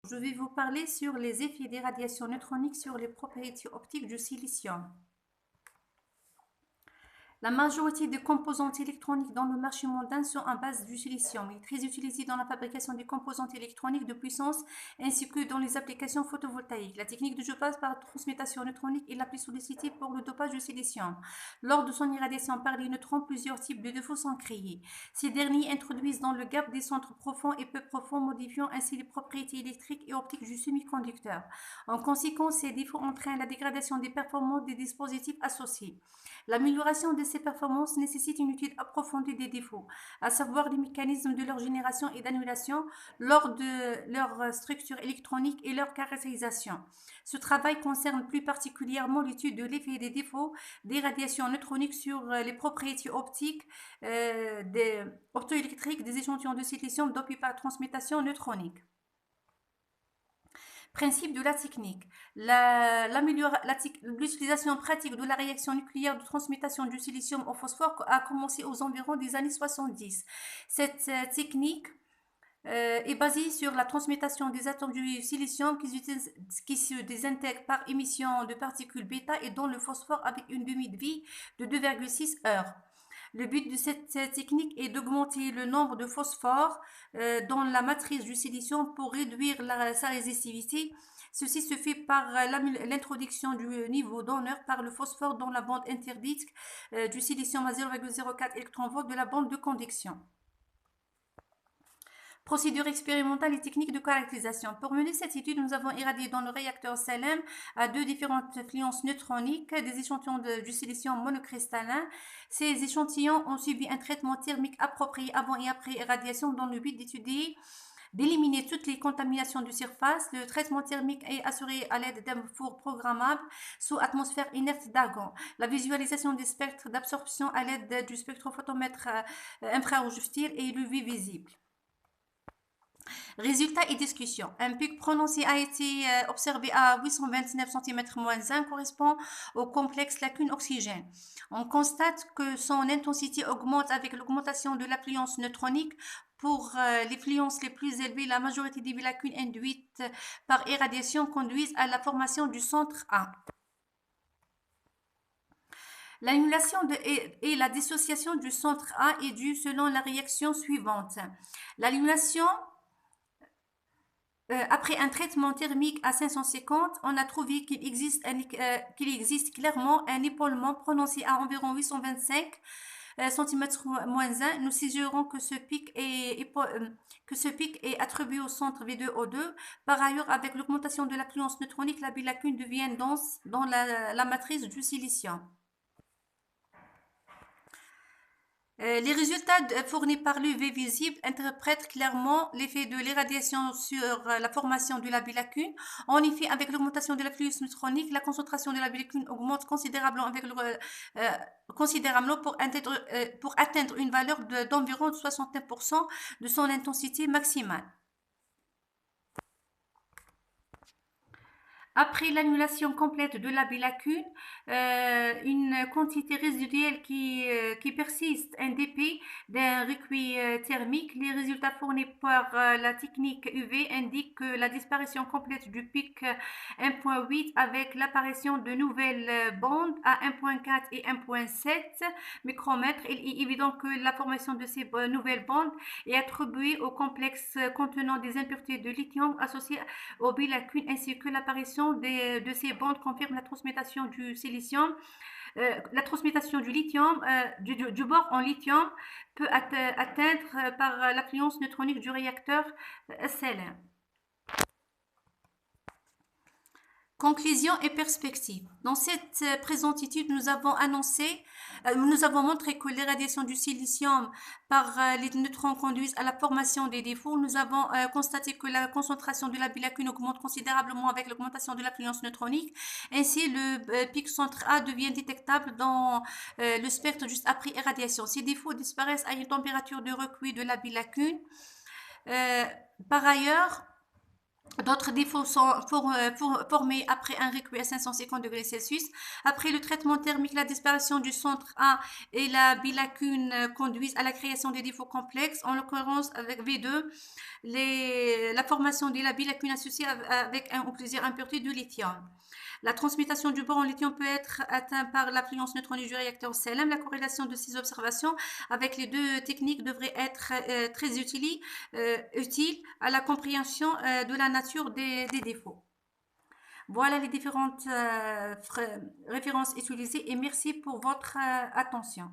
Je vais vous parler sur les effets des radiations neutroniques sur les propriétés optiques du silicium. La majorité des composantes électroniques dans le marché mondial sont à base du silicium. Il est très utilisé dans la fabrication des composantes électroniques de puissance ainsi que dans les applications photovoltaïques. La technique de dopage par transmutation neutronique est la plus sollicitée pour le dopage du silicium. Lors de son irradiation par les neutrons, plusieurs types de défauts sont créés. Ces derniers introduisent dans le gap des centres profonds et peu profonds, modifiant ainsi les propriétés électriques et optiques du semi-conducteur. En conséquence, ces défauts entraînent la dégradation des performances des dispositifs associés. L'amélioration de ces performances nécessite une étude approfondie des défauts, à savoir les mécanismes de leur génération et d'annulation lors de leur structure électronique et leur caractérisation. Ce travail concerne plus particulièrement l'étude de l'effet des défauts des radiations neutroniques sur les propriétés optiques des optoélectriques des échantillons de silicium dopés par transmutation neutronique. Principe de la technique. L'utilisation pratique de la réaction nucléaire de transmutation du silicium au phosphore a commencé aux environs des années 70. Cette technique est basée sur la transmutation des atomes du silicium qui se désintègrent par émission de particules bêta et dont le phosphore avec une demi-vie de 2,6 heures. Le but de cette technique est d'augmenter le nombre de phosphore dans la matrice du silicium pour réduire sa résistivité. Ceci se fait par l'introduction du niveau d'honneur par le phosphore dans la bande interdite du silicium à 0,04 électronvolts de la bande de conduction. Procédure expérimentale et technique de caractérisation. Pour mener cette étude, nous avons irradié dans le réacteur SELEM à deux différentes fluences neutroniques des échantillons du silicium monocristallin. Ces échantillons ont subi un traitement thermique approprié avant et après irradiation dans le but d'éliminer toutes les contaminations de surface. Le traitement thermique est assuré à l'aide d'un four programmable sous atmosphère inerte d'argon. La visualisation des spectres d'absorption à l'aide du spectrophotomètre infrarouge subtil et l'UV visible. Résultats et discussions. Un pic prononcé a été observé à 829 cm-1 correspond au complexe lacune oxygène. On constate que son intensité augmente avec l'augmentation de l'affluence neutronique. Pour les fluences les plus élevées, la majorité des lacunes induites par irradiation conduisent à la formation du centre A. L'annulation et la dissociation du centre A est due selon la réaction suivante. L'annulation après un traitement thermique à 550, on a trouvé qu'il existe clairement un épaulement prononcé à environ 825 cm-1. Nous suggérons que ce pic est attribué au centre V2O2. Par ailleurs, avec l'augmentation de l'affluence neutronique, la bilacune devient dense dans la matrice du silicium. Les résultats fournis par l'UV visible interprètent clairement l'effet de l'irradiation sur la formation de la bilacune. En effet, avec l'augmentation de la fluence neutronique, la concentration de la bilacune augmente considérablement, pour atteindre une valeur d'environ 69% de son intensité maximale. Après l'annulation complète de la bilacune, une quantité résiduelle qui persiste, un dépit d'un recueil thermique. Les résultats fournis par la technique UV indiquent que la disparition complète du pic 1.8 avec l'apparition de nouvelles bandes à 1.4 et 1.7 micromètres. Il est évident que la formation de ces nouvelles bandes est attribuée au complexe contenant des impuretés de lithium associées aux bilacunes ainsi que l'apparition de ces bandes confirme la transmutation du silicium. La transmutation du lithium, du bore en lithium peut atteindre par l'affluence neutronique du réacteur SELEM. Conclusion et perspective. Dans cette présente étude, nous avons montré que l'irradiation du silicium par les neutrons conduisent à la formation des défauts. Nous avons constaté que la concentration de la bilacune augmente considérablement avec l'augmentation de l'affluence neutronique. Ainsi, le pic centre A devient détectable dans le spectre juste après irradiation. Ces défauts disparaissent à une température de recueil de la bilacune. Par ailleurs, D'autres défauts sont formés après un recueil à 550 degrés Celsius. Après le traitement thermique, la disparition du centre A et la bilacune conduisent à la création des défauts complexes, en l'occurrence avec V2, la formation de la bilacune associée avec un ou plusieurs impuretés de lithium. La transmutation du bore en lithium peut être atteinte par l'influence neutronique du réacteur CLM. La corrélation de ces observations avec les deux techniques devrait être très utile à la compréhension de la nature des défauts. Voilà les différentes références utilisées et merci pour votre attention.